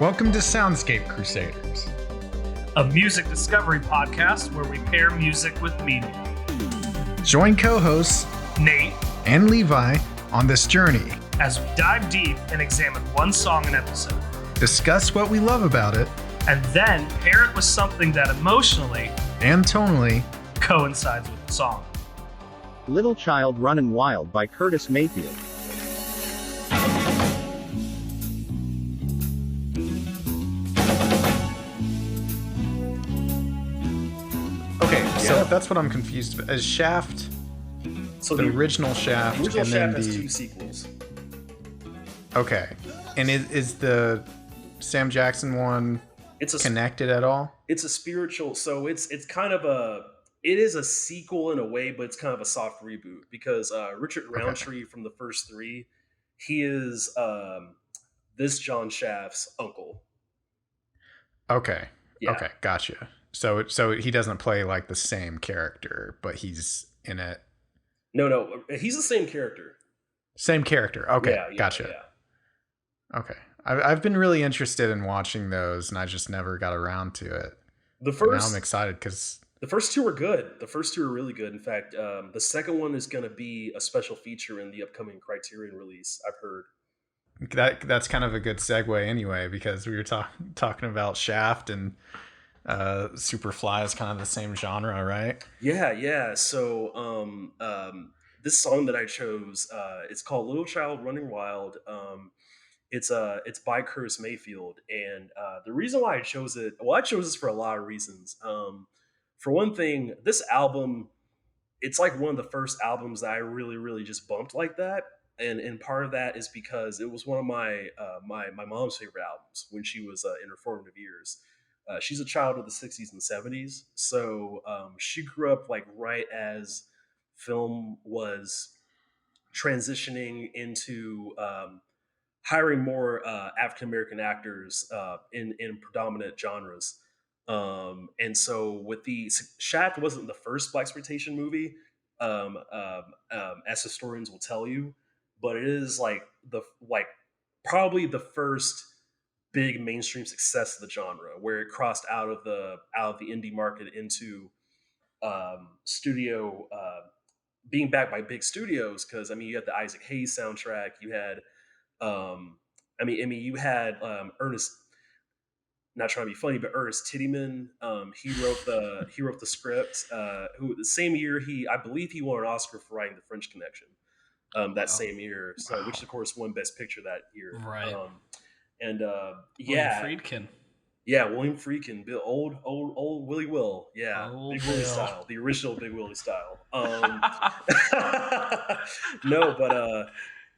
Welcome to Soundscape Crusaders. A music discovery podcast where we pair music with meaning. Join co-hosts Nate and Levi on this journey. As we dive deep and examine one song an episode. Discuss what we love about it. And then pair it with something that emotionally and tonally coincides with the song. Little Child Runnin Wild by Curtis Mayfield. So that's what I'm confused about. Is Shaft the original Shaft? The original and Shaft then has two sequels. Okay. And is the Sam Jackson one connected at all? It's a spiritual, so it's kind of it is a sequel in a way, but it's kind of a soft reboot because Richard Roundtree from the first three, he is this John Shaft's uncle. Okay. Yeah. Okay, gotcha. So he doesn't play like the same character, but he's in it. No, he's the same character. Same character. Okay, yeah, gotcha. Yeah. Okay, I've been really interested in watching those, and I just never got around to it. Now I'm excited because the first two are good. The first two are really good. In fact, the second one is going to be a special feature in the upcoming Criterion release, I've heard. That's kind of a good segue anyway, because we were talking about Shaft and Superfly is kind of the same genre, right? Yeah. So this song that I chose, it's called Little Child Running Wild. It's by Curtis Mayfield, and the reason why I chose it, I chose this for a lot of reasons. For one thing, this album, it's like one of the first albums that I really, really just bumped like that. And part of that is because it was one of my my mom's favorite albums when she was in her formative years. She's a child of the 60s and 70s. So she grew up like right as film was transitioning into hiring more African-American actors in predominant genres. And so with Shaft wasn't the first blaxploitation movie, as historians will tell you, but it is probably the first big mainstream success of the genre, where it crossed out of the indie market into studio, being backed by big studios. Because you had the Isaac Hayes soundtrack, you had you had Ernest. Not trying to be funny, but Ernest Tidyman, he wrote the script. Who the same year I believe he won an Oscar for writing The French Connection. Same year, which of course won Best Picture that year. Right. William Friedkin. Yeah, William Friedkin, old Willie Will. Yeah, Old Big Willie Will. style, the original Big Willie style. No, but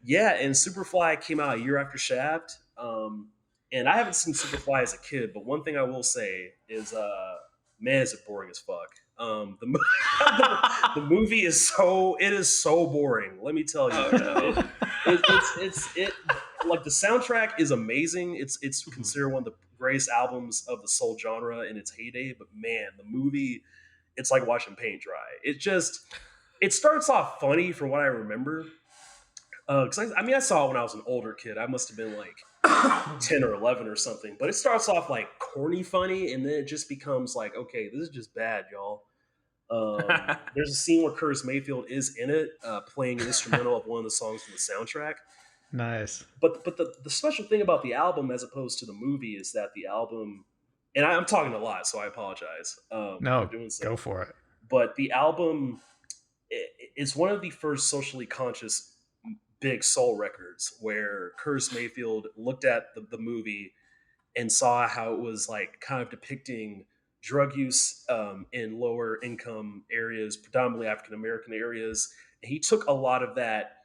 and Superfly came out a year after Shaft. And I haven't seen Superfly as a kid, but one thing I will say is, man, is it boring as fuck. The movie is so boring. Let me tell you, it like the soundtrack is amazing. It's considered one of the greatest albums of the soul genre in its heyday. But man, the movie, it's like watching paint dry. It starts off funny from what I remember. Because I saw it when I was an older kid. I must have been like 10 or 11 or something. But it starts off like corny funny, and then it just becomes like, okay, this is just bad, y'all. There's a scene where Curtis Mayfield is in it, playing an instrumental of one of the songs from the soundtrack. Nice. But the special thing about the album, as opposed to the movie, is that the album, and I'm talking a lot, so I apologize. No, go for it. But the album, it's one of the first socially conscious big soul records where Curtis Mayfield looked at the movie and saw how it was like kind of depicting drug use in lower income areas, predominantly African American areas. And he took a lot of that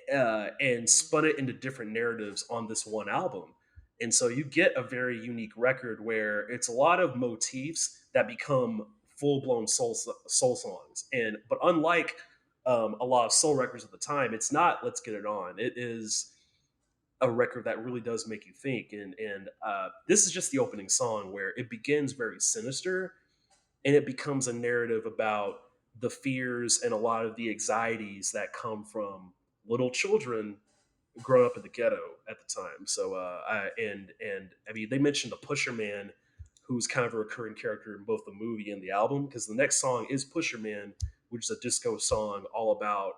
and spun it into different narratives on this one album. And so you get a very unique record where it's a lot of motifs that become full-blown soul songs. But unlike a lot of soul records at the time, it's not Let's Get It On. It is a record that really does make you think. And this is just the opening song, where it begins very sinister, and it becomes a narrative about the fears and a lot of the anxieties that come from little children growing up in the ghetto at the time. So I mean, they mentioned the Pusher Man, who's kind of a recurring character in both the movie and the album, because the next song is Pusher Man, which is a disco song all about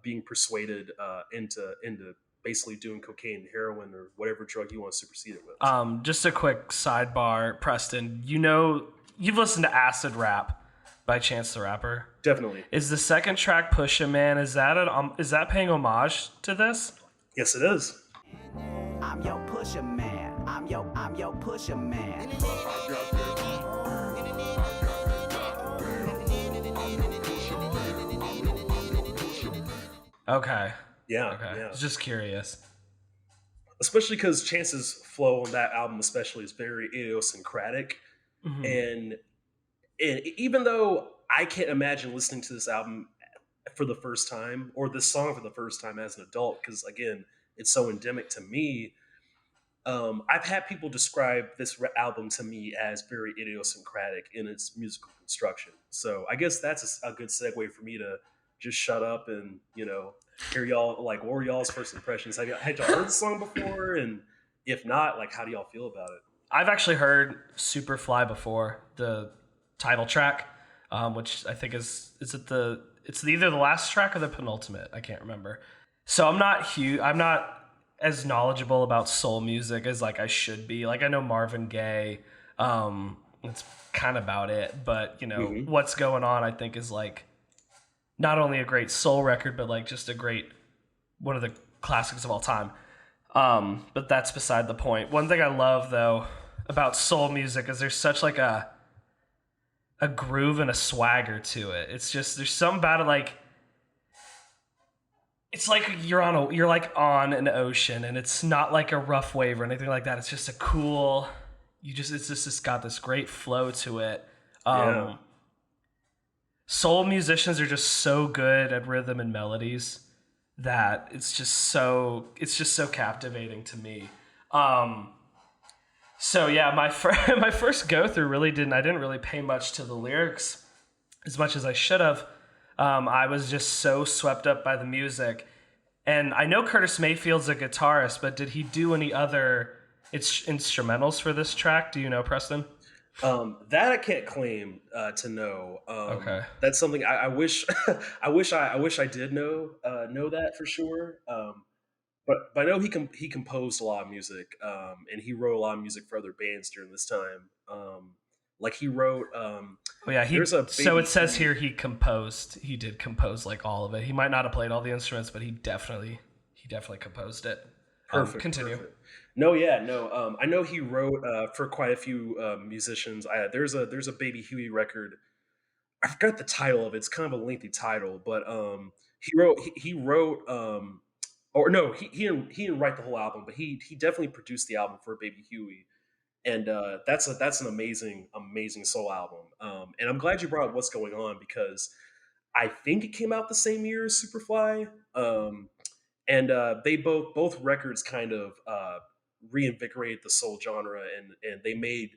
being persuaded into basically doing cocaine and heroin or whatever drug you want to supersede it with. Just a quick sidebar, Preston. You know, you've listened to Acid Rap by Chance the Rapper. Definitely. Is the second track "Pusha Man"? Is that paying homage to this? Yes, it is. I'm your pusher man. I'm your pusher man. Okay. Yeah. Okay. Yeah. Just curious. Especially because Chance's flow on that album, especially, is very idiosyncratic, Mm-hmm. and even though I can't imagine listening to this album for the first time or this song for the first time as an adult, because again, it's so endemic to me. I've had people describe this album to me as very idiosyncratic in its musical construction. So I guess that's a good segue for me to just shut up and hear y'all. Like, what were y'all's first impressions? Had y'all heard the song before? And if not, like, how do y'all feel about it? I've actually heard Superfly before, the title track, which I think it's either the last track or the penultimate. I can't remember. So I'm not as knowledgeable about soul music as like I should be. Like, I know Marvin Gaye. That's kind of about it. But What's Going On, I think, is like not only a great soul record, but like just one of the classics of all time. But that's beside the point. One thing I love though about soul music is there's such like a groove and a swagger to it. It's just, there's something about it, like it's like you're like on an ocean, and it's not like a rough wave or anything like that. It's just a cool, it's got this great flow to it. Yeah. Soul musicians are just so good at rhythm and melodies that it's just so captivating to me. So yeah, my first go through I didn't really pay much to the lyrics as much as I should have. I was just so swept up by the music. And I know Curtis Mayfield's a guitarist, but did he do any other instrumentals for this track? Do you know, Preston? That I can't claim to know. Okay, that's something I wish I did know that for sure. But I know he composed a lot of music, and he wrote a lot of music for other bands during this time. Like he wrote. So it says here he did compose like all of it. He might not have played all the instruments, but he definitely composed it. Perfect. Continue. Perfect. No. I know he wrote for quite a few musicians. There's a Baby Huey record. I forgot the title of it. It's kind of a lengthy title, but he wrote or no, he didn't write the whole album, but he definitely produced the album for Baby Huey. And that's an amazing soul album. And I'm glad you brought up What's Going On, because I think it came out the same year as Superfly. And they both records kind of reinvigorated the soul genre, and they made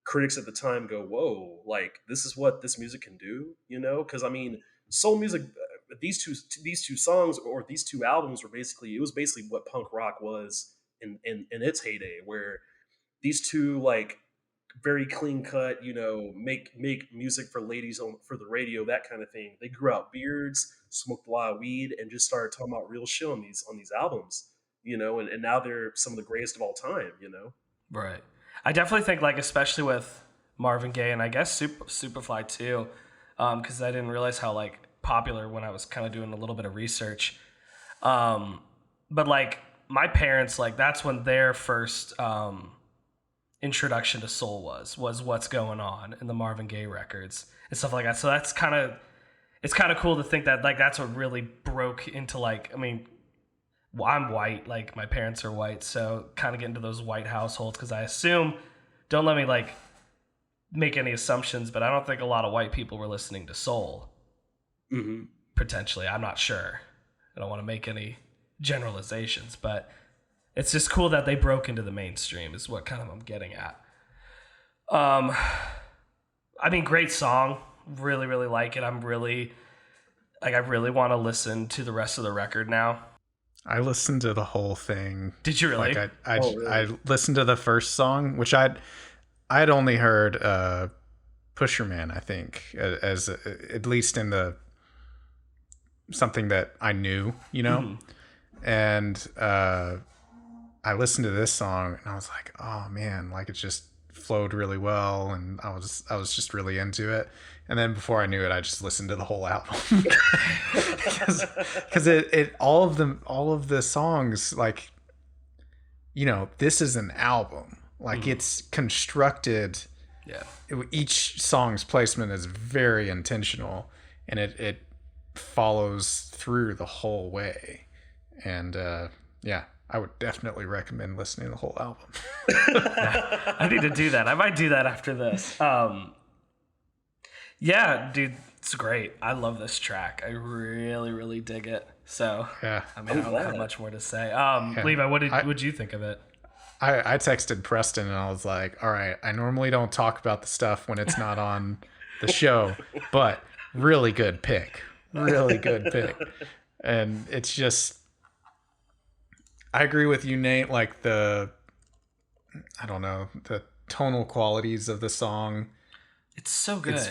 critics at the time go, "Whoa! Like, this is what this music can do," Because I mean, soul music. These two songs, or these two albums, was basically what punk rock was in its heyday, where these two, like, very clean cut, make music for ladies for the radio, that kind of thing. They grew out beards, smoked a lot of weed, and just started talking about real shit on these albums, and now they're some of the greatest of all time, Right. I definitely think, like, especially with Marvin Gaye and I guess Superfly too, because I didn't realize how like popular when I was kind of doing a little bit of research. But like my parents, like that's when their first introduction to soul was What's Going On in the Marvin Gaye records and stuff like that. So it's kind of cool to think that like that's what really broke into, like, I mean, well, I'm white, like my parents are white, so kind of get into those white households, because I assume, don't let me like make any assumptions, but I don't think a lot of white people were listening to soul. Mm-hmm. Potentially, I'm not sure. I don't want to make any generalizations, but it's just cool that they broke into the mainstream is what kind of I'm getting at. I mean, great song. Really, really like it. I really want to listen to the rest of the record now. I listened to the whole thing. Did you really? Like Really? I listened to the first song, which I'd only heard Pusher Man, I think, as at least in the something that I knew, you know. And I listened to this song and I was like, oh man, like it just flowed really well, and I was just really into it. And then before I knew it, I just listened to the whole album because it all of the songs, like, you know, this is an album, like it's constructed. Yeah. Each song's placement is very intentional, and it follows through the whole way. And yeah, I would definitely recommend listening to the whole album. I need to do that. I might do that after this. Yeah, dude, it's great. I love this track. I really, really dig it. So, Yeah. I mean, I don't have much more to say. Levi, what'd you think of it? I texted Preston and I was like, all right, I normally don't talk about the stuff when it's not on the show, but really good pick. Really good pick. And it's just, I agree with you, Nate, like I don't know, the tonal qualities of the song. It's so good. It's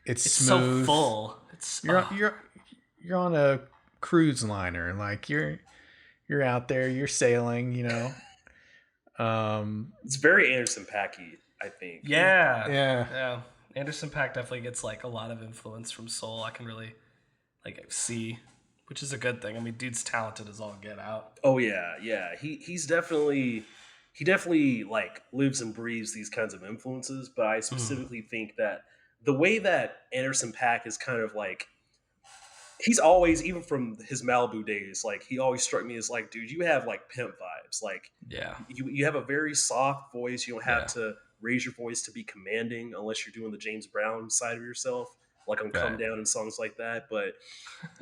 It's smooth. so full. It's You're on a cruise liner, like you're out there, you're sailing, you know. It's very Anderson Paaky, I think. yeah. Anderson .Paak definitely gets like a lot of influence from soul. I can really like see, which is a good thing. I mean, dude's talented as all get out. Oh yeah. He definitely like lives and breathes these kinds of influences. But I specifically think that the way that Anderson .Paak is kind of like, he's always, even from his Malibu days, like he always struck me as like, dude, you have like pimp vibes. Like, Yeah. you have a very soft voice. You don't have to raise your voice to be commanding unless you're doing the James Brown side of yourself, like on Come Down and songs like that. But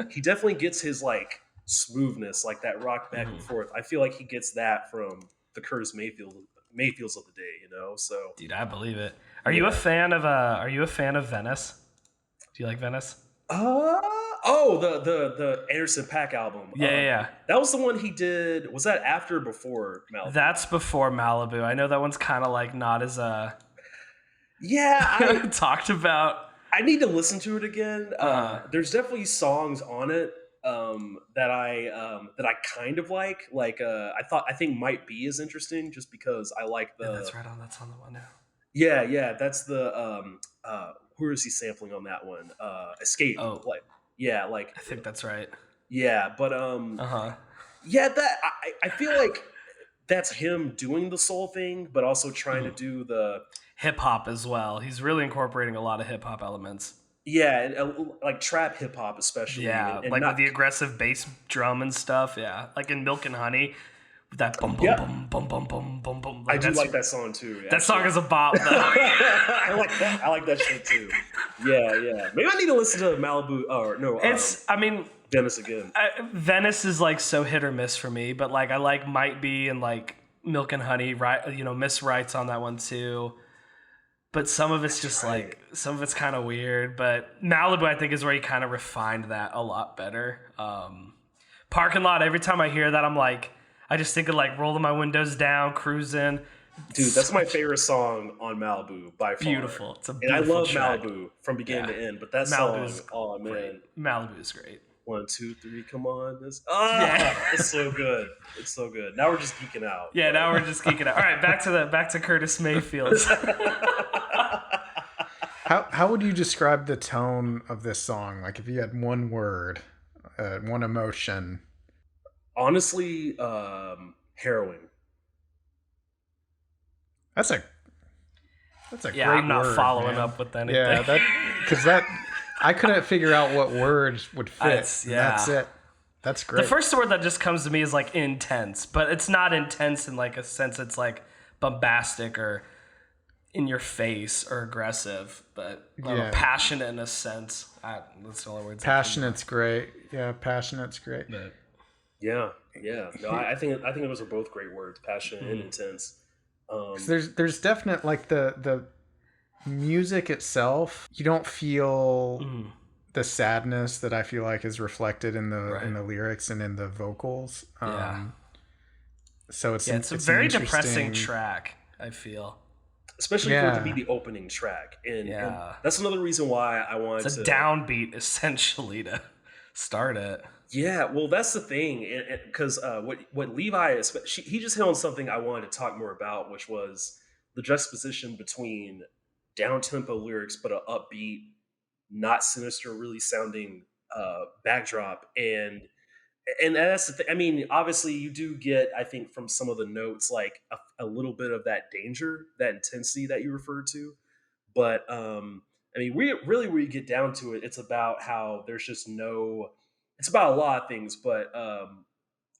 he definitely gets his like smoothness, like that rock back and forth. I feel like he gets that from the Curtis Mayfields of the day, you know. So, Dude, I believe it. Are you a fan of Venice? Do you like Venice? The Anderson .Paak album. Yeah. That was the one he did. Was that after or before Malibu? That's before Malibu. I know that one's kind of like not as Yeah, talked about. I need to listen to it again. There's definitely songs on it that I kind of like. Like I think Might Be is interesting just because I like the. Yeah, that's right on. That's on the one now. Yeah. That's the who is he sampling on that one? Escape. Oh. Like I think that's right. yeah, but yeah, that I feel like that's him doing the soul thing, but also trying to do the Hip hop as well. He's really incorporating a lot of hip hop elements. yeah, and, like trap hip hop especially. Yeah, and like not, with the aggressive bass drum and stuff. Yeah, like in Milk and Honey, with that bum bum Yeah. bum bum bum bum bum bum. I do like that song too. That song is a bop. Though. I like that shit too. Yeah. Maybe I need to listen to Malibu or no. I mean, Venice again. Venice is like so hit or miss for me, but like I like Might Be and like Milk and Honey, right? You know, Miss Wright's on that one too. But some of it's just like, some of it's kind of weird. But Malibu, I think, is where he kind of refined that a lot better. Parking Lot, every time I hear that, I'm like, I just think of like rolling my windows down, cruising. Dude, that's my favorite song on Malibu by far. Beautiful. It's a and I beautiful love track. Malibu from beginning to end. But that Malibu's song, oh man, great. Malibu is great. 1, 2, 3, come on, this. Yeah. It's so good. It's so good. Now we're just geeking out. Yeah, now we're just geeking out. All right, back to Curtis Mayfield. How would you describe the tone of this song? Like if you had one word, one emotion. Honestly, harrowing. That's a Yeah, great I'm not word, following man. up with anything. Yeah, because I couldn't figure out what words would fit. That's it. That's great. The first word that just comes to me is like intense, but it's not intense in like a sense it's like bombastic or in your face or aggressive, but I don't know, passionate in a sense. That's the only words. Passionate's great. Yeah, passionate's great. Yeah. No, I think those are both great words, passionate and intense. 'Cause there's definite like the music itself. You don't feel the sadness that I feel like is reflected in the Right. lyrics and in the vocals. Yeah. So it's It's a an very interesting- depressing track, I feel. Especially for it to be Yeah. the opening track, and Yeah. that's another reason why I wanted It's a to. downbeat, essentially, to start it. Yeah, well, that's the thing, because what Levi he just hit on something I wanted to talk more about, which was the juxtaposition between down tempo lyrics but a upbeat, not sinister, really sounding backdrop, and that's the thing. I mean, obviously, you do get, I think, from some of the notes, like a little bit of that danger, that intensity that you referred to. But I mean, we really, when you get down to it, it's about how there's just no. It's about a lot of things, but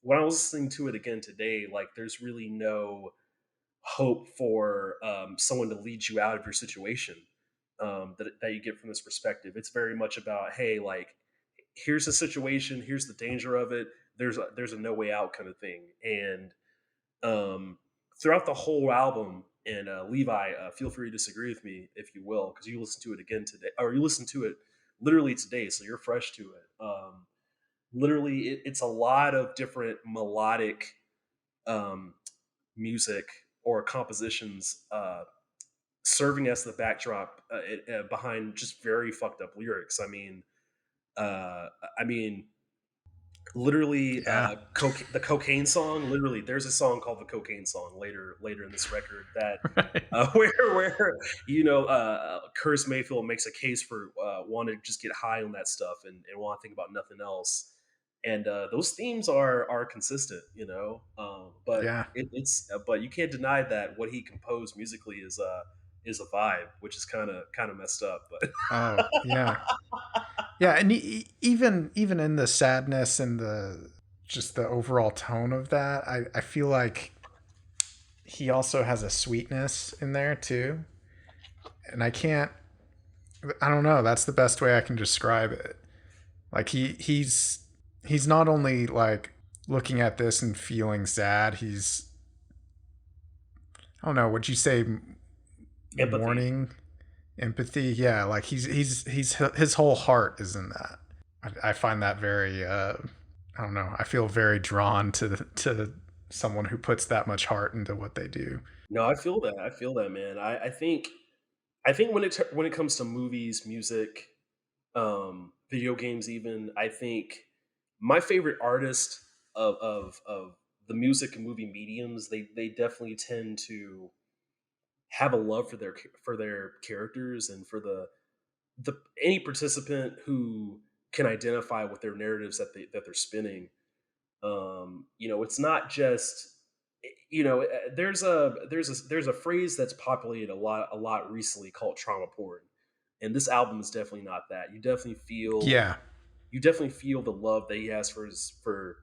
when I was listening to it again today, like there's really no hope for someone to lead you out of your situation that you get from this perspective. It's very much about, hey, like here's the situation, here's the danger of it. There's a no way out kind of thing, and throughout the whole album. And Levi, feel free to disagree with me if you will, because you listened to it again today, or you listened to it literally today, so you're fresh to it. Literally, it's a lot of different melodic music or compositions serving as the backdrop behind just very fucked up lyrics. I mean, literally, Yeah. the cocaine song. Literally, there's a song called the cocaine song later in this record that Right. where Curtis Mayfield makes a case for wanting to just get high on that stuff and want to think about nothing else. And those themes are consistent, but Yeah. but you can't deny that what he composed musically is a vibe, which is kind of messed up. But Oh, yeah. Yeah, and even in the sadness and the just the overall tone of that, I feel like he also has a sweetness in there too. And I don't know, that's the best way I can describe it. Like he's not only like looking at this and feeling sad, I don't know, would you say Empathy. mourning? Empathy, yeah, like he's his whole heart is in that. I find that very I don't know, I feel very drawn to someone who puts that much heart into what they do. no, I feel that, man. I think when it comes to movies, music, video games, even, I think my favorite artist of the music and movie mediums, they definitely tend to have a love for their characters and for the any participant who can identify with their narratives that they're spinning. It's not just there's a phrase that's populated a lot recently called trauma porn, and this album is definitely not that. Yeah. You definitely feel the love that he has for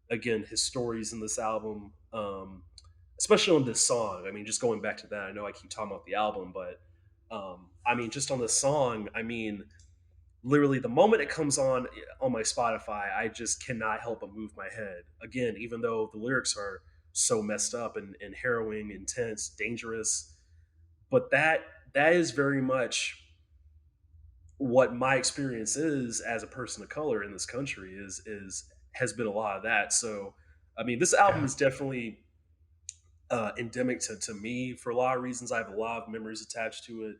again his stories in this album, especially on this song. I mean, just going back to that, I know I keep talking about the album, but I mean, just on this song, I mean, literally the moment it comes on my Spotify, I just cannot help but move my head. Again, even though the lyrics are so messed up and harrowing, intense, dangerous, but that is very much what my experience is as a person of color in this country has been a lot of that. So, I mean, this album Yeah. is definitely endemic to me for a lot of reasons. I have a lot of memories attached to it.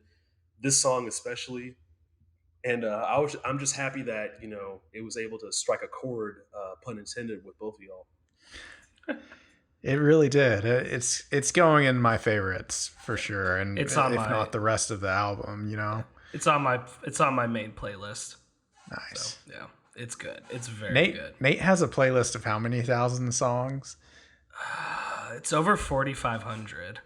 This song especially, and I'm just happy that it was able to strike a chord, pun intended, with both of y'all. It really did. It's going in my favorites for sure, and It's if on my- not the rest of the album, It's on my main playlist. Nice. So, yeah, it's good. It's very good. Nate has a playlist of how many thousand songs? It's over 4,500.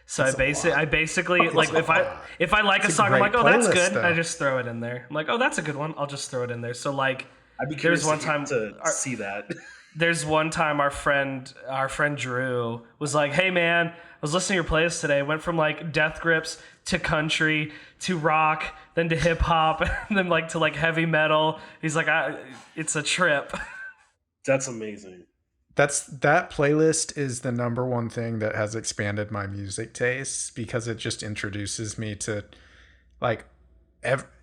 So That's a I basically like if I like a It's a song, I'm great like, oh, that's playlist, good. though. I just throw it in there. I'm like, oh, that's a good one. I'll just throw it in there. So like, I'd be curious there's one time to see that. There's one time our friend Drew was like, "Hey man, I was listening to your playlist today. Went from like death grips to country to rock, then to hip hop, and then like to like heavy metal." He's like, "It's a trip." That's amazing. That playlist is the number one thing that has expanded my music tastes, because it just introduces me to, like,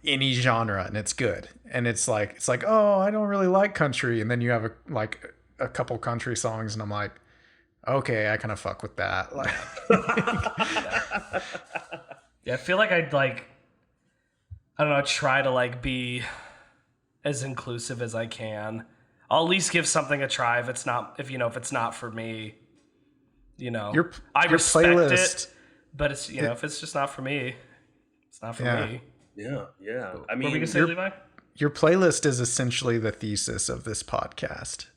any genre, and it's good. And it's like, oh, I don't really like country, and then you have a couple country songs, and I'm like, okay, I kind of fuck with that. Like, Yeah, I feel like I'd like, I don't know, try to like be as inclusive as I can. I'll at least give something a try if it's not for me. I respect playlist, it, but it's if it's just not for me, it's not for me. Yeah. I What were mean, you gonna say, Levi? your playlist is essentially the thesis of this podcast,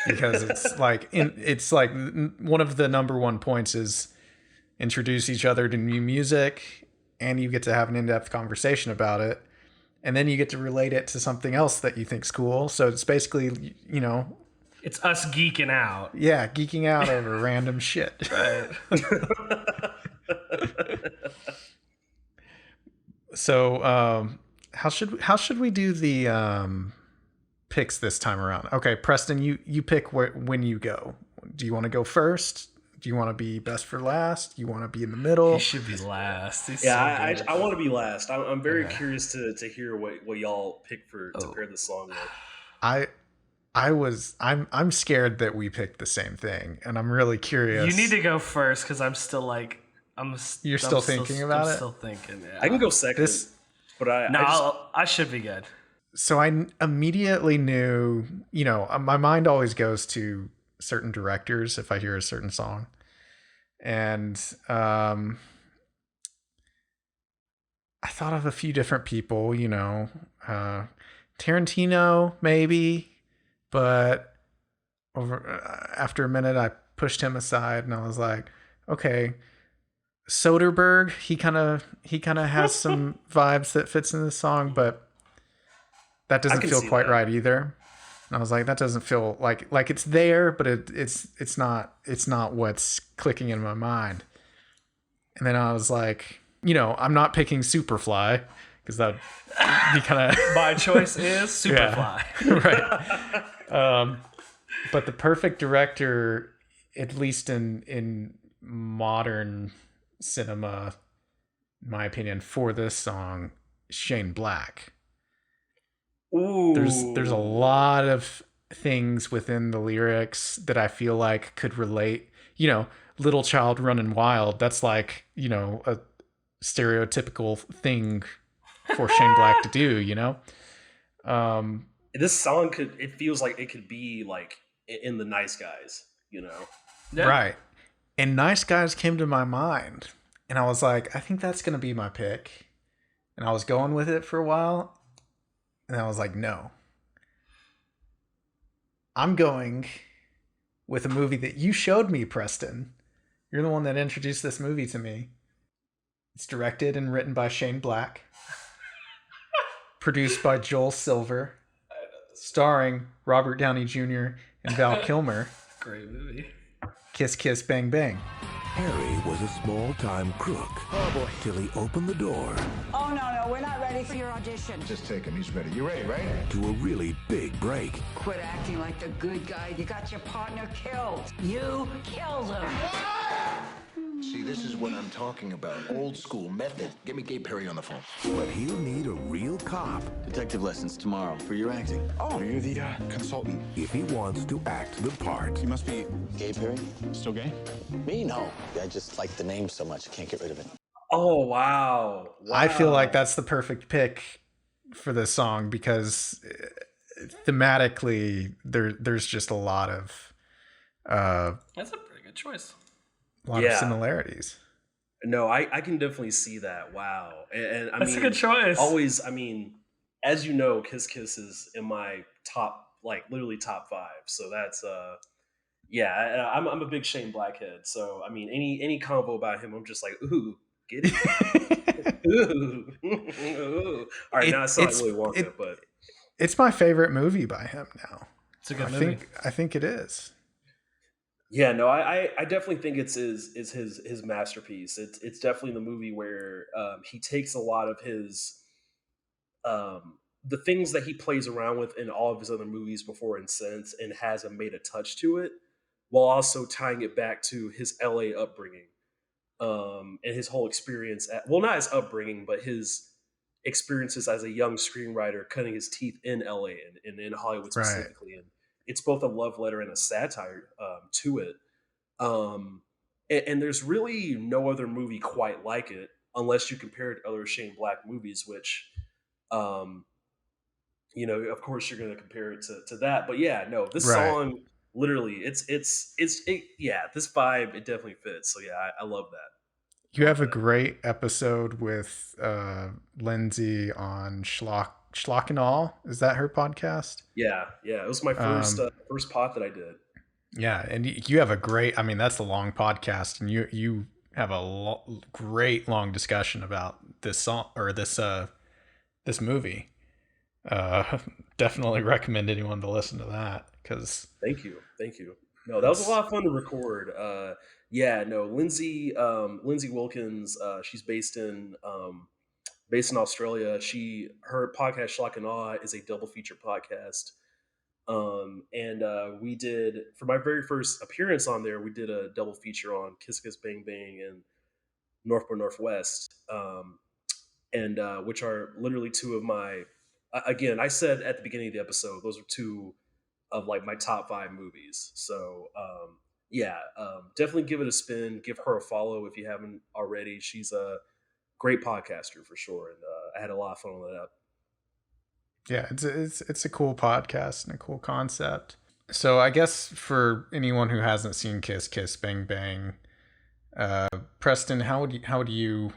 because it's like one of the number one points is introduce each other to new music, and you get to have an in-depth conversation about it, and then you get to relate it to something else that you think's cool. So it's basically, It's us geeking out. yeah, geeking out over random shit. Right. So how should we do the picks this time around? Okay, Preston, you pick when you go. Do you want to go first? Do you want to be best for last? Do you want to be in the middle? He should be last. He's yeah, so good. I want to be last. I'm very curious to hear what y'all pick to pair the song with. I'm scared that we picked the same thing, and I'm really curious. You need to go first because I'm still like You're still thinking about it? I'm still thinking. Yeah. I can go second, but I should be good. So I immediately knew, my mind always goes to certain directors if I hear a certain song. And I thought of a few different people, Tarantino maybe, but after a minute I pushed him aside and I was like, okay, Soderbergh, he kind of has some vibes that fits in this song, but that doesn't feel quite right either. And I was like, that doesn't feel like it's there, but it's not what's clicking in my mind. And then I was like, I'm not picking Superfly because that be kind of my choice is Superfly. Yeah, right. But the perfect director, at least in modern cinema, in my opinion, for this song, Shane Black. Ooh. There's a lot of things within the lyrics that I feel like could relate. Little Child Runnin' Wild, that's like, a stereotypical thing for Shane Black to do, This song it feels like it could be like in the Nice Guys, Yeah. Right. And Nice Guys came to my mind, and I was like, I think that's going to be my pick. And I was going with it for a while, and I was like, no. I'm going with a movie that you showed me, Preston. You're the one that introduced this movie to me. It's directed and written by Shane Black. Produced by Joel Silver. Starring Robert Downey Jr. and Val Kilmer. Great movie. Kiss Kiss Bang Bang. Harry was a small-time crook. Oh, boy. Till he opened the door. Oh, no, we're not ready for your audition. Just take him. He's ready. You ready, right? To a really big break. Quit acting like the good guy. You got your partner killed. You killed him. See, this is what I'm talking about. Old school method. Get me Gabe Perry on the phone. But he'll need a real cop Detective lessons tomorrow for your acting. Oh, you're the consultant. if he wants to act the part. You must be Gay Perry? still gay? Me? No. I just like the name so much, I can't get rid of it. Oh wow. I feel like that's the perfect pick for this song because thematically there's just a lot of That's a pretty good choice. of similarities. No, I can definitely see that. Wow. And I That's mean, a good choice. Always, as you know, Kiss Kiss is in my top, literally top 5. So that's I'm a big Shane Blackhead. So any convo about him, I'm just like, ooh, get it. Ooh. Ooh. All right, now I sound like Willy Wonka, but It's my favorite movie by him now. It's a good movie. I think it is. yeah, no, I definitely think it's his masterpiece. It's definitely the movie where he takes a lot of his the things that he plays around with in all of his other movies before and since, and has made a touch to it, while also tying it back to his LA upbringing, and his whole experience. Not his upbringing, but his experiences as a young screenwriter cutting his teeth in LA and in Hollywood Right. specifically. And it's both a love letter and a satire to it. And there's really no other movie quite like it, unless you compare it to other Shane Black movies, which, um, of course you're going to compare it to that. But yeah, no, this Right. song literally, yeah, this vibe, it definitely fits. So yeah, I love that. I You love have a that. great episode with Lindsay on Schlock and All. Is that her podcast? Yeah, it was my first Um, first pot that I did. yeah, and you have a great. I mean, that's a long podcast, and you have a great long discussion about this song or this movie. Uh, Definitely recommend anyone to listen to that because Thank you. No, that was a it's lot of fun to record. Yeah, no, Lindsay Wilkins, she's based in Australia. Her podcast Shock and Awe is a double feature podcast. And we did, for my very first appearance on there, we did a double feature on Kiss Kiss Bang Bang and North by Northwest, and which are literally two of my. Again, I said at the beginning of the episode, those are two of like my top 5 movies. So yeah, definitely give it a spin. Give her a follow if you haven't already. She's a great podcaster for sure, and I had a lot of fun with that. yeah, it's a cool podcast and a cool concept. So I guess for anyone who hasn't seen Kiss Kiss Bang Bang, Preston, how do you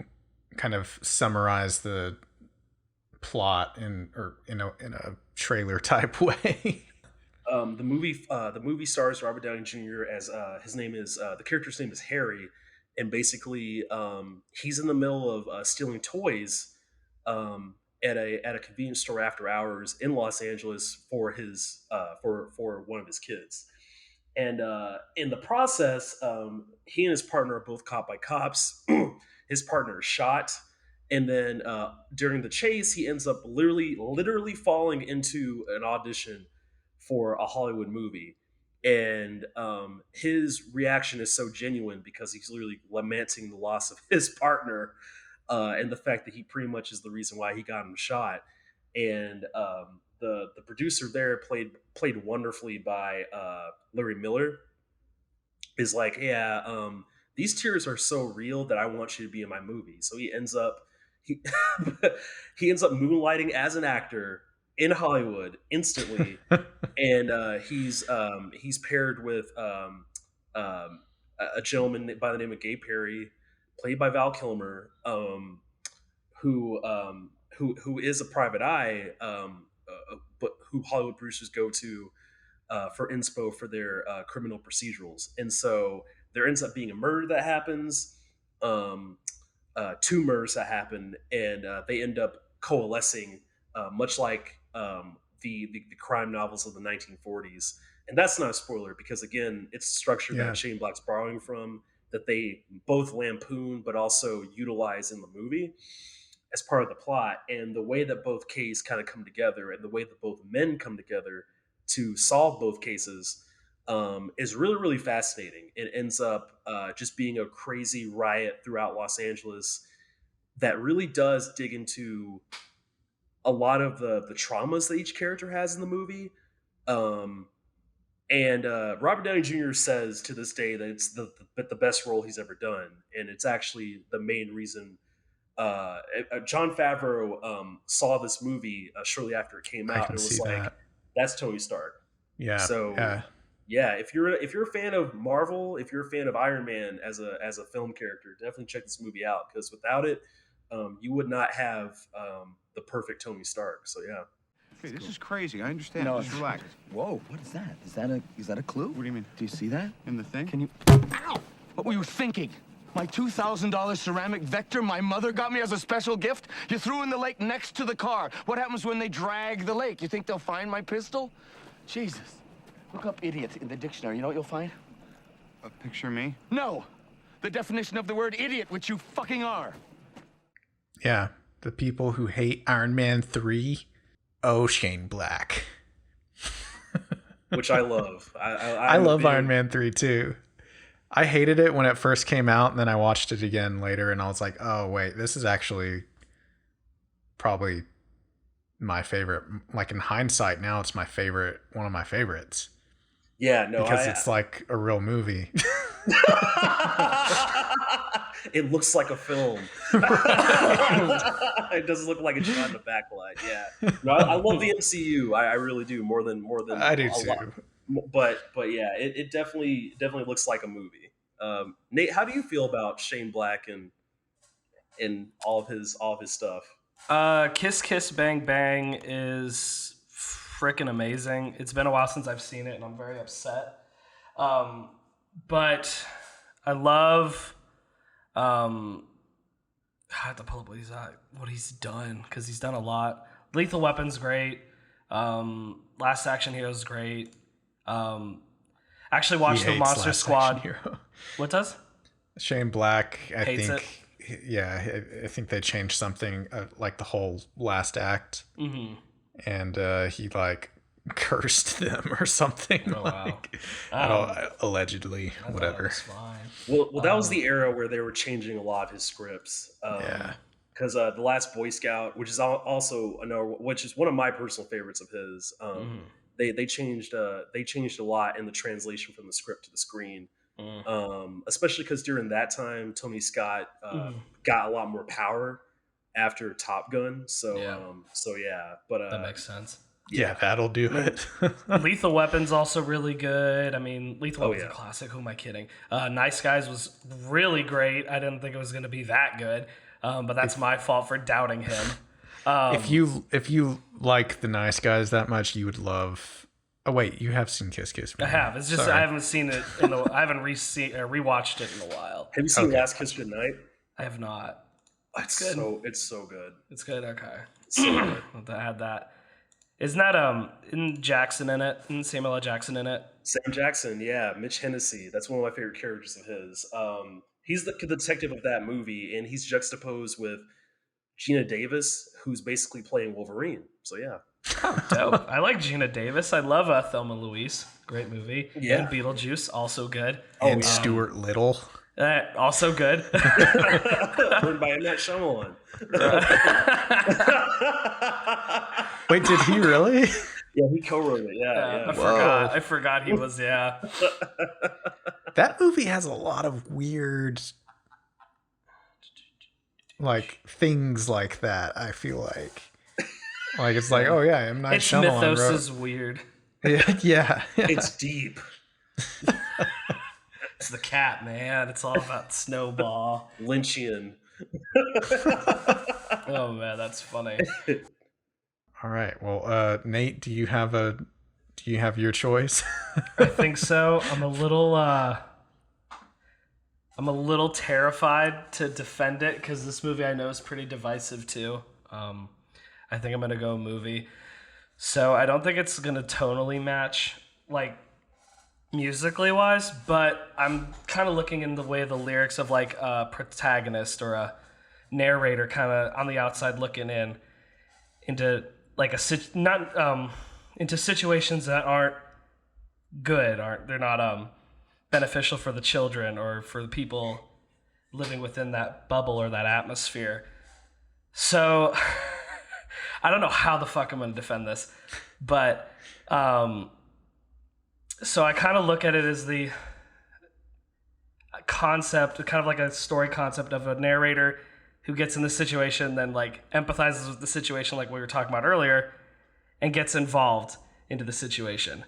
kind of summarize the plot in a trailer type way? The movie stars Robert Downey Jr. as his name is the character's name is Harry, and basically he's in the middle of stealing toys at a convenience store after hours in Los Angeles for his for one of his kids. And in the process, he and his partner are both caught by cops. His partner is shot, and then during the chase, he ends up literally falling into an audition for a Hollywood movie. And his reaction is so genuine because he's literally lamenting the loss of his partner and the fact that he pretty much is the reason why he got him shot. And the producer there played wonderfully by Larry Miller is like, yeah, these tears are so real that I want you to be in my movie. So he he ends up moonlighting as an actor in Hollywood instantly, and he's paired with a gentleman by the name of Gay Perry, played by Val Kilmer, who is a private eye, but who Hollywood producers go to for inspo for their criminal procedurals. And so there ends up being a murder that happens, 2 murders that happen, and they end up coalescing, much like the crime novels of the 1940s. And that's not a spoiler because, again, it's a structure Yeah. that Shane Black's borrowing from, that they both lampoon but also utilize in the movie as part of the plot. And the way that both cases kind of come together and the way that both men come together to solve both cases is really fascinating. It ends up just being a crazy riot throughout Los Angeles that really does dig into a lot of the traumas that each character has in the movie. And Robert Downey Jr. says to this day that it's the best role he's ever done, and it's actually the main reason. John Favreau saw this movie shortly after it came I out can and see was like, that. "That's Tony Stark." Yeah. So Yeah. yeah, if you're a fan of Marvel, if you're a fan of Iron Man as a film character, definitely check this movie out because without it, you would not have the perfect Tony Stark. So yeah. Hey, this is crazy. I understand. No, Just relax. Whoa, what is that? Is that a clue? What do you mean? Do you see that? In the thing? Can you... Ow! What were you thinking? My $2,000 ceramic Vector my mother got me as a special gift? You threw in the lake next to the car. What happens when they drag the lake? You think they'll find my pistol? Jesus. Look up idiot in the dictionary. You know what you'll find? Picture me? No. The definition of the word idiot, which you fucking are. Yeah. The people who hate Iron Man 3. Oh, Shane Black. Which I love. I love Iron Man 3 too. I hated it when it first came out, and then I watched it again later, and I was like, oh, wait, this is actually probably my favorite. Like in hindsight, now it's my favorite, one of my favorites. Yeah, no, because it's like a real movie. It looks like a film. It doesn't look like it's shot in the backlight. Yeah, no, I love the MCU. I really do more than I do too. But yeah, it definitely looks like a movie. Nate, how do you feel about Shane Black and all of his stuff? Kiss Kiss Bang Bang is freaking amazing. It's been a while since I've seen it, and I'm very upset. But I love. I have to pull up what he's done, because he's done a lot. Lethal Weapon's great. Last Action Hero is great. Actually watched the Monster Squad. What does? Shane Black, I Hates think. Yeah, I think they changed something like the whole last act, and he like cursed them or something. Oh, wow. I don't, allegedly, whatever. Well, that was the era where they were changing a lot of his scripts. Yeah. Because The Last Boy Scout, which is also which is one of my personal favorites of his, they changed a lot in the translation from the script to the screen. Especially because during that time, Tony Scott got a lot more power after Top Gun. So yeah, but that makes sense. Yeah, that'll do it. Lethal Weapon's also really good. I mean, Lethal Weapon's a classic. Who am I kidding? Nice Guys was really great. I didn't think it was going to be that good, but that's my fault for doubting him. If you like the Nice Guys that much, you would love. Oh wait, you have seen Kiss Kiss? I have. It's just I haven't seen it. I haven't rewatched it in a while. Have you seen Last Kiss Goodnight? I have not. It's good. It's so good. It's good. Okay. So good. I'll add that. Isn't that isn't Jackson in it? Isn't Samuel L. Jackson in it? Sam Jackson, yeah. Mitch Hennessy. That's one of my favorite characters of his. He's the detective of that movie, and he's juxtaposed with Gina Davis, who's basically playing Wolverine. So yeah. Oh, dope. I like Gina Davis. I love Thelma and Louise. Great movie. Yeah. And Beetlejuice, also good. And Stuart Little. Also good. Written by M. Night Shyamalan. Wait, did he really? Yeah, he co-wrote it. Yeah. I forgot he was. Yeah. That movie has a lot of weird, like, things like that. I feel like it's like, oh yeah, M. Night Shyamalan mythos wrote. Is weird. Yeah. It's deep. It's the cat, man. It's all about Snowball. Lynchian. Oh man, that's funny. All right. Well, Nate, do you have your choice? I think so. I'm a little terrified to defend it because this movie I know is pretty divisive too. I think I'm gonna go movie. So I don't think it's gonna tonally match like musically wise, but I'm kind of looking in the way of the lyrics of like a protagonist or a narrator kind of on the outside looking in into like into situations that aren't good, they're not beneficial for the children or for the people living within that bubble or that atmosphere. So I don't know how the fuck I'm going to defend this, but so I kind of look at it as the concept, kind of like a story concept of a narrator who gets in the situation, then like empathizes with the situation like we were talking about earlier, and gets involved into the situation.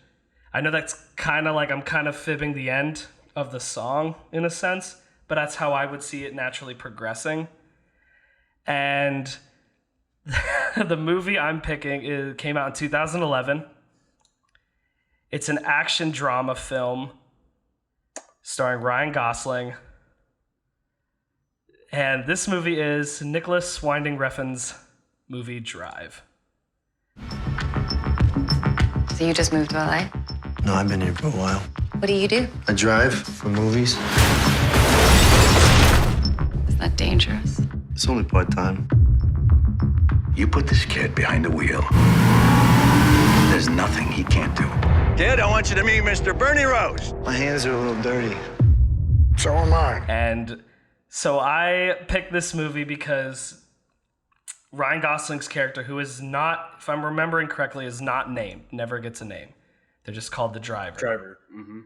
I know that's kind of like I'm kind of fibbing the end of the song in a sense, but that's how I would see it naturally progressing. And the movie I'm picking came out in 2011. It's an action drama film starring Ryan Gosling. And this movie is Nicholas Winding Refn's movie Drive. So you just moved to LA? No, I've been here for a while. What do you do? I drive for movies. Is that dangerous? It's only part-time. You put this kid behind the wheel. There's nothing he can't do. Kid, I want you to meet Mr. Bernie Rose. My hands are a little dirty. So am I. And so I picked this movie because Ryan Gosling's character, who is not, if I'm remembering correctly, is not named, never gets a name. They're just called the driver. Mm-hmm.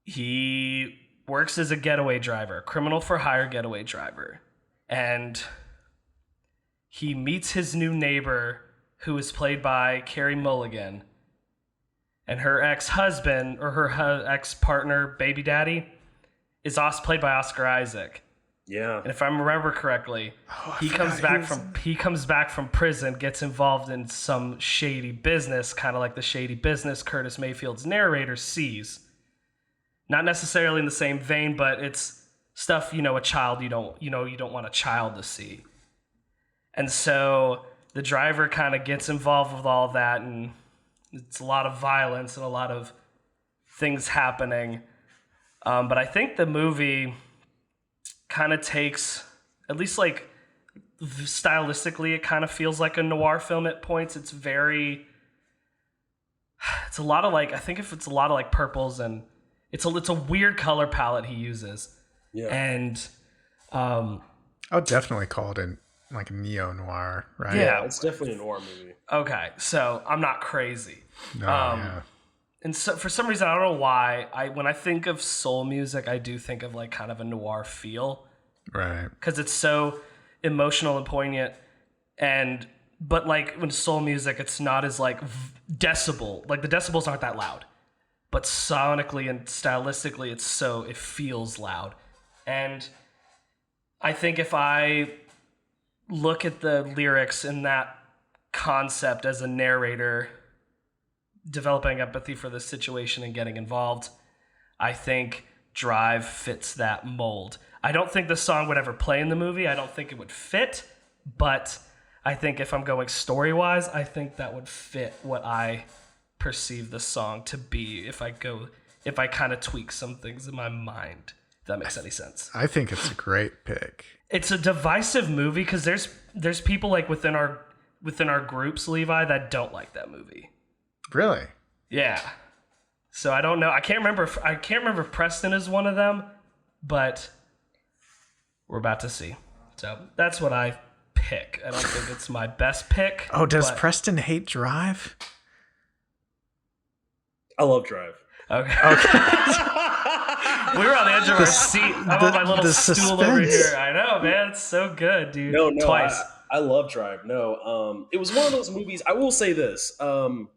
He works as a getaway driver, criminal for hire getaway driver. And he meets his new neighbor, who is played by Carey Mulligan. And her ex-husband, or her ex-partner, baby daddy, is played by Oscar Isaac. Yeah. And if I remember correctly, he comes back from prison, gets involved in some shady business, kind of like the shady business Curtis Mayfield's narrator sees. Not necessarily in the same vein, but it's stuff, a child you don't want a child to see. And so the driver kind of gets involved with all that, and it's a lot of violence and a lot of things happening. But I think the movie kind of takes, at least like stylistically, it kind of feels like a noir film at points. It's a lot of like, I think if it's a lot of like purples, and it's a weird color palette he uses. Yeah. And I would definitely call it like a neo-noir, right? Yeah, it's definitely a noir movie. Okay, so I'm not crazy. No, yeah. And so for some reason, I don't know why, when I think of soul music, I do think of like kind of a noir feel. Right. Because it's so emotional and poignant. But like when soul music, it's not as like decibel. Like the decibels aren't that loud. But sonically and stylistically, it feels loud. And I think if I look at the lyrics in that concept as a narrator, developing empathy for the situation and getting involved, I think Drive fits that mold. I don't think the song would ever play in the movie. I don't think it would fit, but I think if I'm going story-wise, I think that would fit what I perceive the song to be if I kind of tweak some things in my mind, if that makes any sense. I think it's a great pick. It's a divisive movie because there's people like within our groups, Levi, that don't like that movie. Really? Yeah. So I don't know. I can't remember if Preston is one of them, but we're about to see. So that's what I pick. I don't think it's my best pick. Oh, does Preston hate Drive? I love Drive. Okay. We were on the edge of our seat. I'm on my little stool over here. I know, man. It's so good, dude. No. Twice. I love Drive. No. It was one of those movies. I will say this. For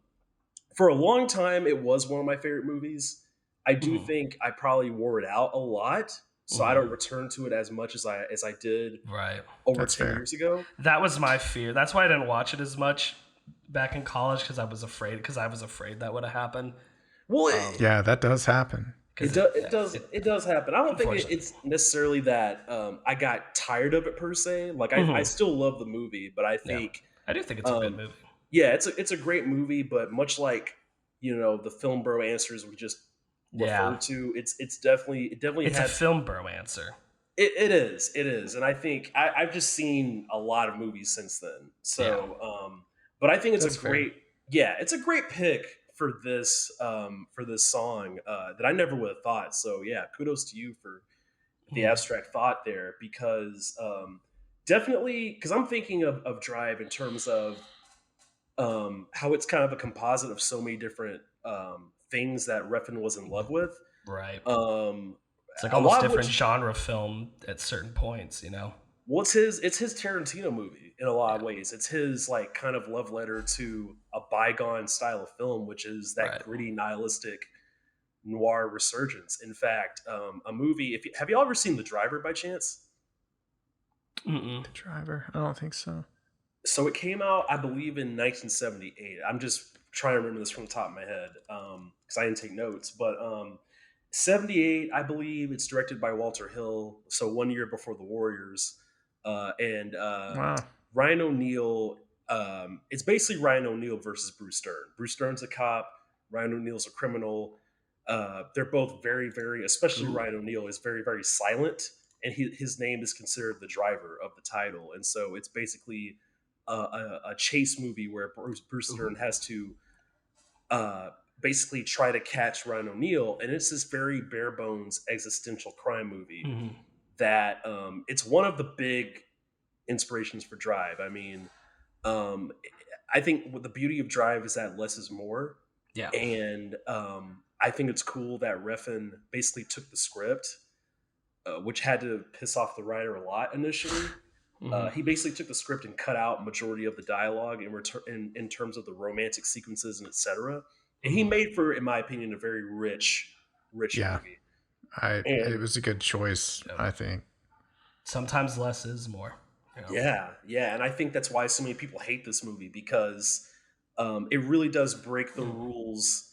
a long time, it was one of my favorite movies. I do think I probably wore it out a lot, so I don't return to it as much as I did over 10 years ago. That was my fear. That's why I didn't watch it as much back in college, because I was afraid that would have happened. Well, yeah, that does happen. It does happen. I don't think it's necessarily that I got tired of it per se. Like I still love the movie, but I think I do think it's a good movie. Yeah, it's a great movie, but much like the film bro answers we just referred to, it definitely it's a film bro answer. It is, and I think I've just seen a lot of movies since then. So, but I think it's a great pick for this song that I never would have thought. So yeah, kudos to you for the abstract thought there, because definitely, because I'm thinking of Drive in terms of how it's kind of a composite of so many different things that Refn was in love with. Right. It's like almost different genre film at certain points, Well, it's his Tarantino movie in a lot of ways. It's his like kind of love letter to a bygone style of film, which is that gritty, nihilistic noir resurgence. In fact, a movie. Have you all ever seen The Driver by chance? Mm-mm. The Driver? I don't think so. So it came out, I believe, in 1978. I'm just trying to remember this from the top of my head because I didn't take notes. But 78, I believe, it's directed by Walter Hill. So 1 year before The Warriors. Wow. Ryan O'Neal, it's basically Ryan O'Neal versus Bruce Stern. Bruce Stern's a cop. Ryan O'Neal's a criminal. They're both very, very, especially Ryan O'Neal is very, very silent. And his name is considered the driver of the title. And so it's basically a chase movie where Bruce Stern has to basically try to catch Ryan O'Neal. And it's this very bare bones existential crime movie that it's one of the big inspirations for Drive. I mean, I think what the beauty of Drive is that less is more. Yeah. And I think it's cool that Refn basically took the script, which had to piss off the writer a lot initially. He basically took the script and cut out majority of the dialogue in terms of the romantic sequences and etc. And he made for, in my opinion, a very rich movie. It was a good choice, I think. Sometimes less is more. Yeah, and I think that's why so many people hate this movie, because it really does break the rules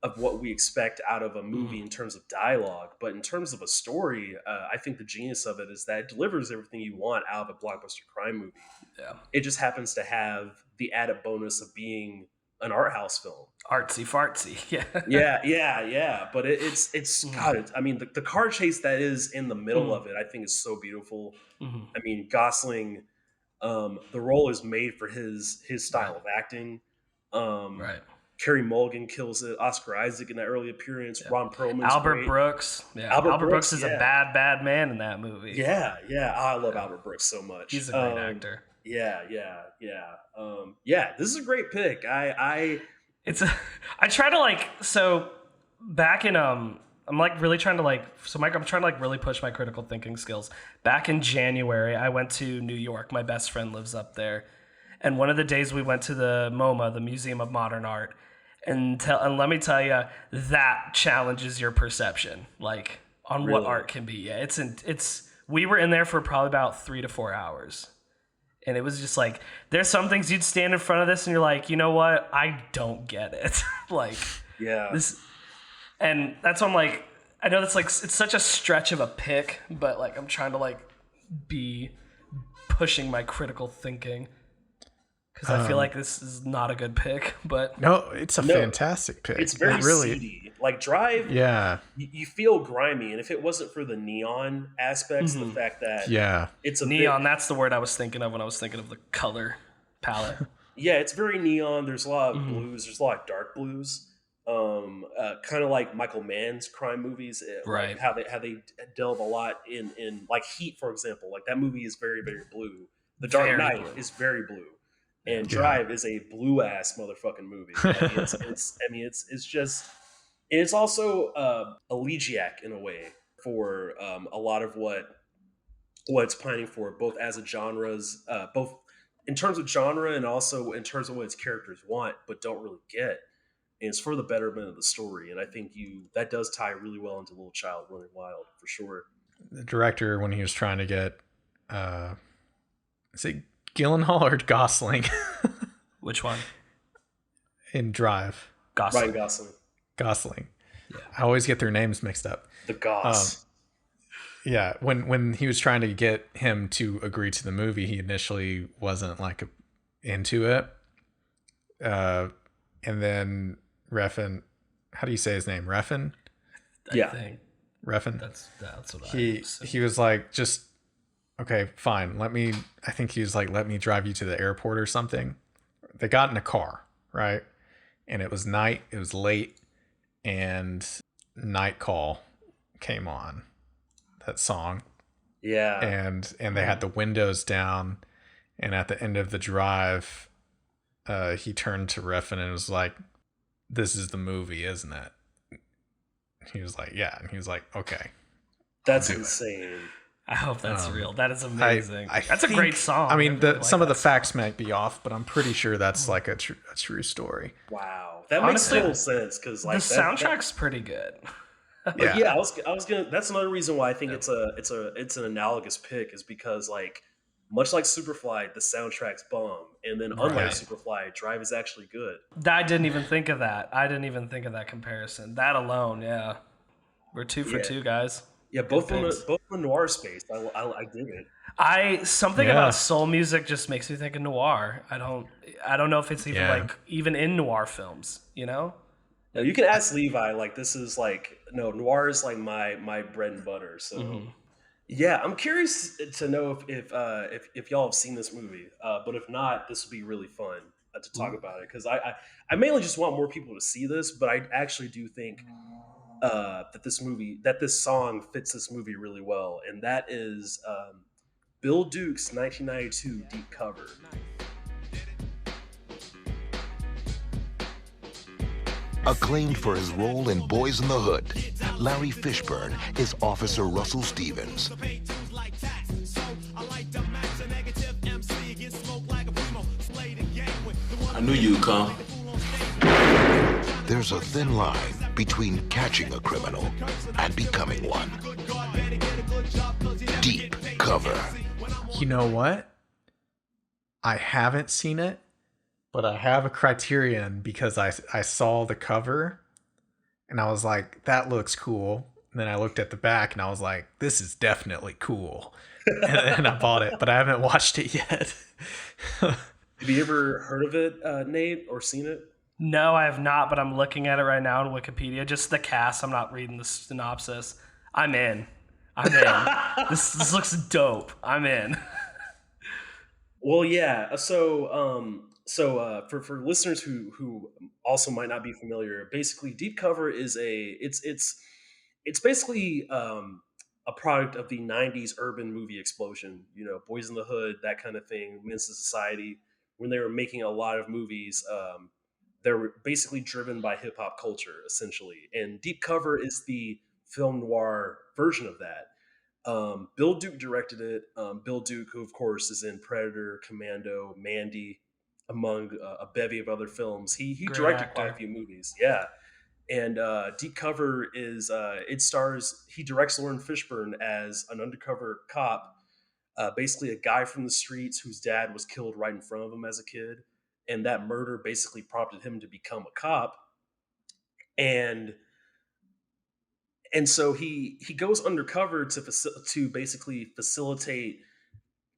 of what we expect out of a movie in terms of dialogue. But in terms of a story, I think the genius of it is that it delivers everything you want out of a blockbuster crime movie. Yeah. It just happens to have the added bonus of being an art house film. Artsy fartsy. Yeah. Yeah. But it's God, I mean, the car chase that is in the middle of it, I think is so beautiful. I mean, Gosling, the role is made for his style of acting. Right. Carey Mulligan kills it. Oscar Isaac in that early appearance. Ron Perlman's Albert great. Brooks. Yeah. Albert Brooks is a bad man in that movie. Yeah. I love Albert Brooks so much. He's a great actor. Yeah. This is a great pick. I try to back in I'm really trying to Mike, I'm trying to really push my critical thinking skills. Back in January, I went to New York. My best friend lives up there. And one of the days we went to the MoMA, the Museum of Modern Art. And let me tell you, that challenges your perception, on what art can be. Yeah, we were in there for probably about 3 to 4 hours. And it was just there's some things you'd stand in front of this and you're like, you know what? I don't get it. This, and that's when I know that's it's such a stretch of a pick, but I'm trying to be pushing my critical thinking. Because I feel like this is not a good pick, but no, it's a fantastic pick. It's very seedy. Drive. Yeah, you feel grimy, and if it wasn't for the neon aspects, the fact that it's a neon. That's the word I was thinking of when I was thinking of the color palette. Yeah, it's very neon. There's a lot of blues. There's a lot of dark blues. Kind of like Michael Mann's crime movies, right? How they delve a lot in Heat, for example. That movie is very, very blue. The Dark Knight is very blue. And Drive is a blue ass motherfucking movie. It's also elegiac in a way for a lot of what it's planning for, both as a genres, both in terms of genre and also in terms of what its characters want but don't really get. And it's for the betterment of the story, and I think that does tie really well into Little Child Running Wild for sure. The director, when he was trying to get, is it Gyllenhaal or Gosling? Which one? In Drive. Gosling. Ryan Gosling. Yeah. I always get their names mixed up. The Goss. Yeah, when he was trying to get him to agree to the movie, he initially wasn't into it. And then Refn, how do you say his name? Refn? I think. Refn? That's what he was just okay, fine. Let me drive you to the airport or something. They got in a car, right? And it was night, it was late, and Night Call came on, that song. Yeah. And they had the windows down, and at the end of the drive, he turned to Refn and was like, "This is the movie, isn't it?" He was like, "Yeah." And he was like, "Okay." That's insane. I hope that's real. That is amazing. That's a great song. I mean, some of the facts might be off, but I'm pretty sure that's a true story. Wow, that makes total sense because the soundtrack's pretty good. Yeah, I was gonna. That's another reason why I think it's an analogous pick is because much like Superfly, the soundtrack's bomb, and then unlike Superfly, Drive is actually good. I didn't even think of that. I didn't even think of that comparison. That alone, yeah, we're 2 for 2, guys. Yeah, both in the noir space. I dig it. Something about soul music just makes me think of noir. I don't know if it's even even in noir films, you know? No, you can ask Levi, this is noir is my bread and butter. So yeah, I'm curious to know if y'all have seen this movie. But if not, this would be really fun to talk about it. Because I mainly just want more people to see this, but I actually do think that this song fits this movie really well, and that is Bill Duke's 1992 Deep Cover. Acclaimed for his role in Boys in the Hood, Larry Fishburne is Officer Russell Stevens. I knew you'd come. There's a thin line between catching a criminal and becoming one. Deep Cover. You know what? I haven't seen it, but I have a criterion because I saw the cover and I was like, that looks cool. And then I looked at the back and I was like, this is definitely cool. and I bought it, but I haven't watched it yet. Have you ever heard of it, Nate, or seen it? No, I have not, but I'm looking at it right now on Wikipedia. Just the cast. I'm not reading the synopsis. I'm in. This looks dope. I'm in. Well, yeah. So for listeners who also might not be familiar, basically, Deep Cover is it's basically a product of the '90s urban movie explosion. You know, Boys in the Hood, that kind of thing, Menace to Society. When they were making a lot of movies, they were basically driven by hip hop culture, essentially. And Deep Cover is the film noir version of that. Bill Duke directed it. Bill Duke, who of course is in Predator, Commando, Mandy, among a bevy of other films. He directed quite a few movies. Yeah. And Deep Cover is he directs Lauren Fishburne as an undercover cop, basically a guy from the streets whose dad was killed right in front of him as a kid, and that murder basically prompted him to become a cop. And so he goes undercover to basically facilitate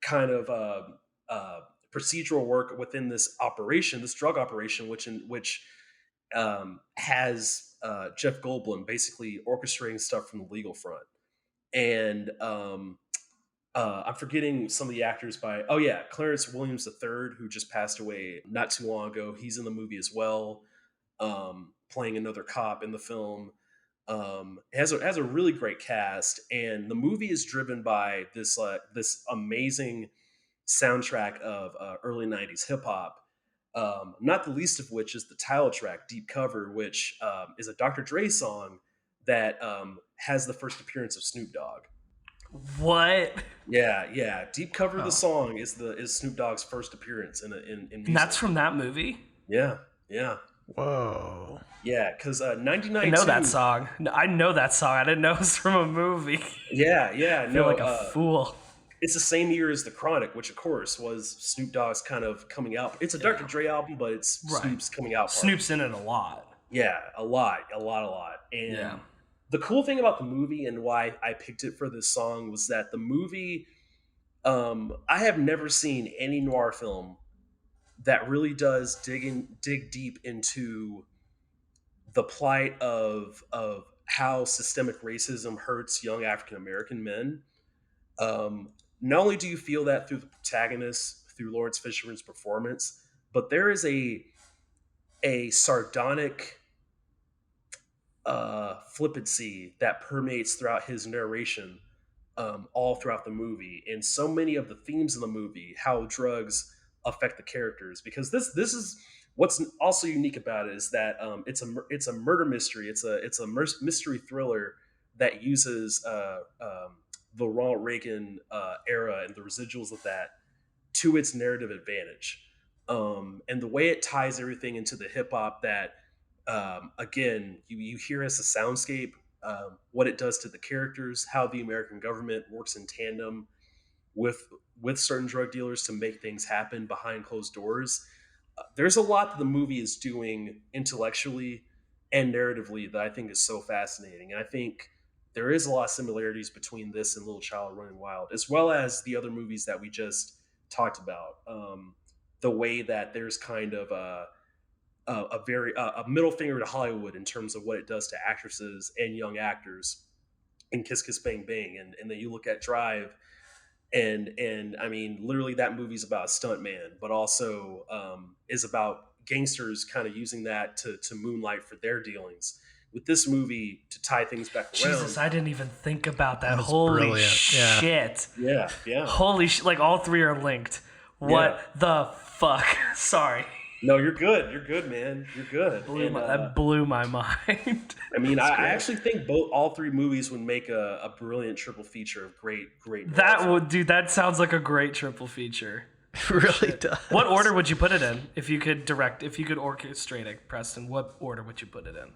kind of procedural work within this operation, this drug operation, which has Jeff Goldblum basically orchestrating stuff from the legal front. And I'm forgetting some of the actors Clarence Williams III, who just passed away not too long ago. He's in the movie as well, playing another cop in the film. It has a really great cast, and the movie is driven by this amazing soundtrack of early '90s hip hop. Not the least of which is the title track, Deep Cover, which is a Dr. Dre song that has the first appearance of Snoop Dogg. What? Yeah. Deep Cover, the song, is Snoop Dogg's first appearance in music. And that's from that movie? Yeah. Whoa. Yeah, because 1992. I know that song. I didn't know it was from a movie. Yeah. I feel like a fool. It's the same year as The Chronic, which of course was Snoop Dogg's kind of coming out. It's a Dr. Dre album, but it's Snoop's coming out. Snoop's in it a lot. Yeah, a lot. And the cool thing about the movie and why I picked it for this song was that the movie, I have never seen any noir film that really does dig deep into the plight of how systemic racism hurts young African American men. Not only do you feel that through the protagonist, through Lawrence Fishburne's performance, but there is a sardonic flippancy that permeates throughout his narration, all throughout the movie. And so many of the themes in the movie, how drugs affect the characters, because this is what's also unique about it, is that it's a murder mystery. It's a mystery thriller that uses the Ronald Reagan era and the residuals of that to its narrative advantage. And the way it ties everything into the hip hop that, again, you hear as a soundscape, what it does to the characters, how the American government works in tandem with certain drug dealers to make things happen behind closed doors. There's a lot that the movie is doing intellectually and narratively that I think is so fascinating. And I think there is a lot of similarities between this and Little Child Running Wild, as well as the other movies that we just talked about. The way that there's kind of a middle finger to Hollywood in terms of what it does to actresses and young actors in Kiss Kiss Bang Bang. And then you look at Drive, and I mean, literally that movie's about a stuntman, but also is about gangsters kind of using that to moonlight for their dealings. with this movie to tie things back around. Jesus, I didn't even think about that. That's Holy brilliant. shit. Yeah. Holy shit. Like, all three are linked. What the fuck? Sorry. No, you're good. You're good, man. You're good. That blew my mind. I mean, I actually think all three movies would make a brilliant triple feature of great. That sounds like a great triple feature. It really does. What order would you put it in if you could orchestrate it, Preston? What order would you put it in?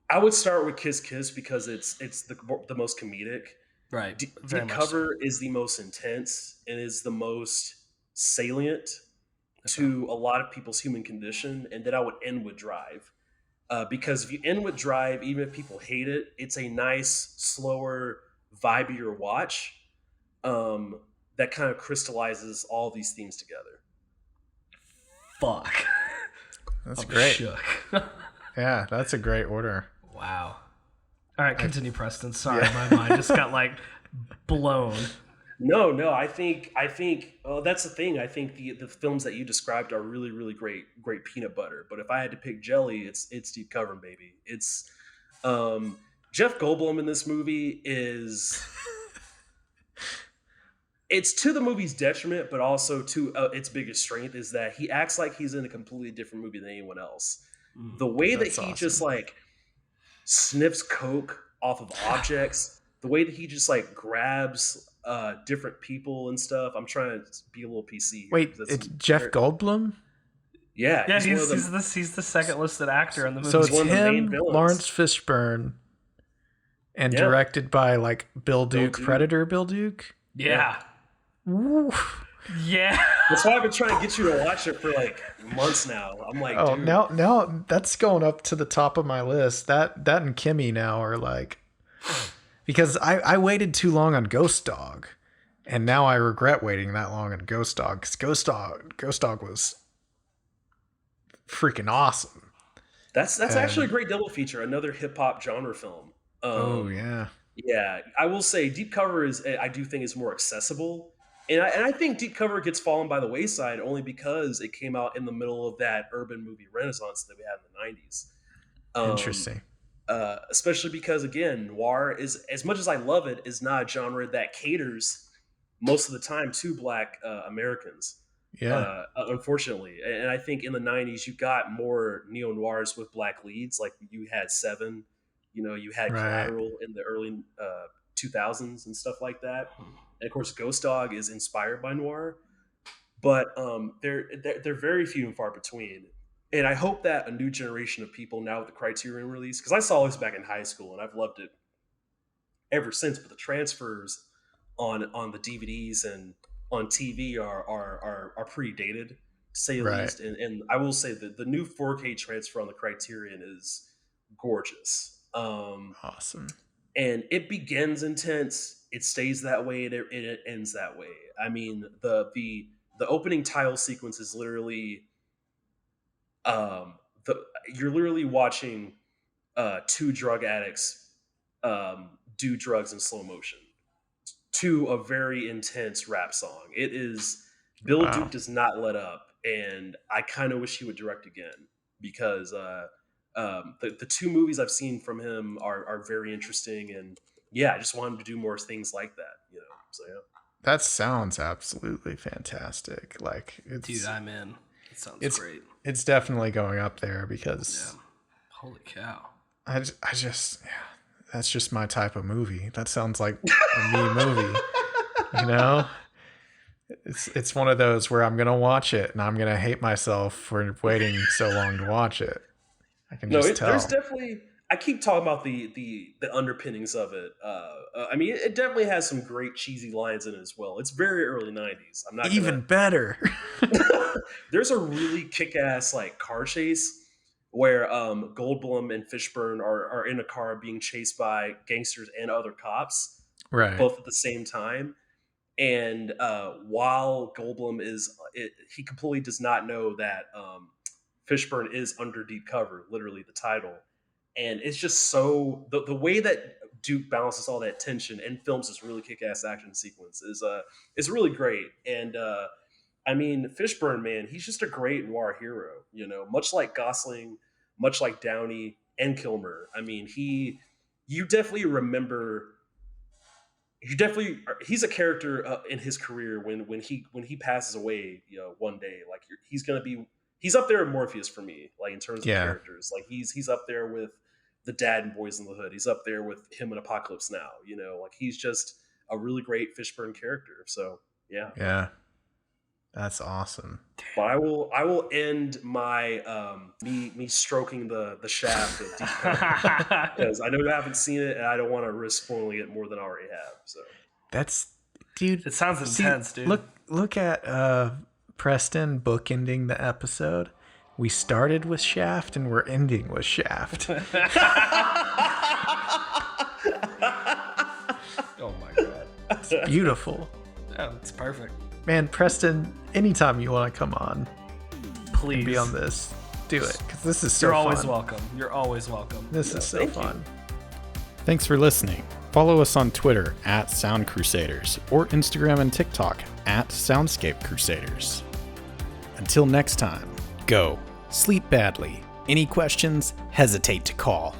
I would start with Kiss Kiss because it's the most comedic. Right. Deep Cover is the most intense and is the most salient to a lot of people's human condition, and then I would end with Drive. Because if you end with Drive, even if people hate it, it's a nice, slower, vibier watch that kind of crystallizes all these themes together. Fuck. That's great. Shook. Yeah, that's a great order. Wow. All right, continue, Preston. Sorry, my mind just got like blown. No. I think. That's the thing. I think the films that you described are really, really great peanut butter. But if I had to pick jelly, it's Deep Cover, baby. It's Jeff Goldblum in this movie is. It's to the movie's detriment, but also to its biggest strength is that he acts like he's in a completely different movie than anyone else. The way that he just like sniffs coke off of objects, the way that he just like grabs different people and stuff. I'm trying to be a little PC here. Wait, it's Jeff Goldblum? Yeah, he's the second listed actor in the movie. So it's him, Lawrence Fishburne, and directed by like Bill Duke, Predator Bill Duke. Yeah. Yeah. That's why I've been trying to get you to watch it for like months now. I'm like, oh, dude. now that's going up to the top of my list. That and Kimmy now are like, because I waited too long on Ghost Dog, and now I regret waiting that long on Ghost Dog because Ghost Dog was freaking awesome. That's actually a great double feature. Another hip hop genre film. Oh yeah. Yeah, I will say Deep Cover I do think is more accessible. And I think Deep Cover gets fallen by the wayside only because it came out in the middle of that urban movie renaissance that we had in the 90s. Interesting. Especially because, again, noir is, as much as I love it, is not a genre that caters most of the time to Black Americans. Yeah. Unfortunately. And I think in the 90s, you got more neo-noirs with Black leads. Like you had Seven, you had Collateral in the early 2000s and stuff like that. And of course, Ghost Dog is inspired by noir, but they're very few and far between. And I hope that a new generation of people now with the Criterion release, because I saw this back in high school and I've loved it ever since. But the transfers on the DVDs and on TV are pretty dated, to say the least. And I will say that the new 4K transfer on the Criterion is gorgeous. Awesome. And it begins intense. It stays that way, and it ends that way. I mean, the opening title sequence is literally, you're literally watching two drug addicts do drugs in slow motion to a very intense rap song. It is Bill Duke does not let up, and I kind of wish he would direct again because the two movies I've seen from him are very interesting, and yeah, I just want him to do more things like that, So yeah. That sounds absolutely fantastic. Like, dude, I'm in. It sounds great. It's definitely going up there because holy cow. I just that's just my type of movie. That sounds like a me movie. It's one of those where I'm gonna watch it and I'm gonna hate myself for waiting so long to watch it. I can just tell. There's definitely. I keep talking about the underpinnings of it. I mean, it definitely has some great cheesy lines in it as well. It's very early 90s. I'm not even better. There's a really kick-ass like car chase where Goldblum and Fishburne are in a car being chased by gangsters and other cops, right? Both at the same time. And while Goldblum he completely does not know that Fishburne is under deep cover, literally the title. And it's just so the way that Duke balances all that tension and films this really kick-ass action sequence is really great. And I mean, Fishburne, man, he's just a great noir hero. Much like Gosling, much like Downey and Kilmer. I mean, you definitely remember. He's a character in his career when he passes away, one day, like he's up there with Morpheus for me, like in terms of characters. Like he's up there with the dad in Boys in the Hood. He's up there with him in Apocalypse Now, like he's just a really great Fishburne character. So yeah. Yeah. That's awesome. But I will end my me stroking the shaft of Deep Cover because I know you haven't seen it and I don't want to risk spoiling it more than I already have. So dude. It sounds intense, dude. Look at Preston bookending the episode. We started with Shaft and we're ending with Shaft. Oh my god, it's beautiful. Yeah, it's perfect. Man, Preston, anytime you want to come on, please and be on this, do it, because this is so You're fun. always welcome. You're always welcome. This is so fun. Thanks for listening. Follow us on Twitter @Sound Crusaders or Instagram and TikTok @Soundscape Crusaders. Until next time, go sleep badly. Any questions, hesitate to call.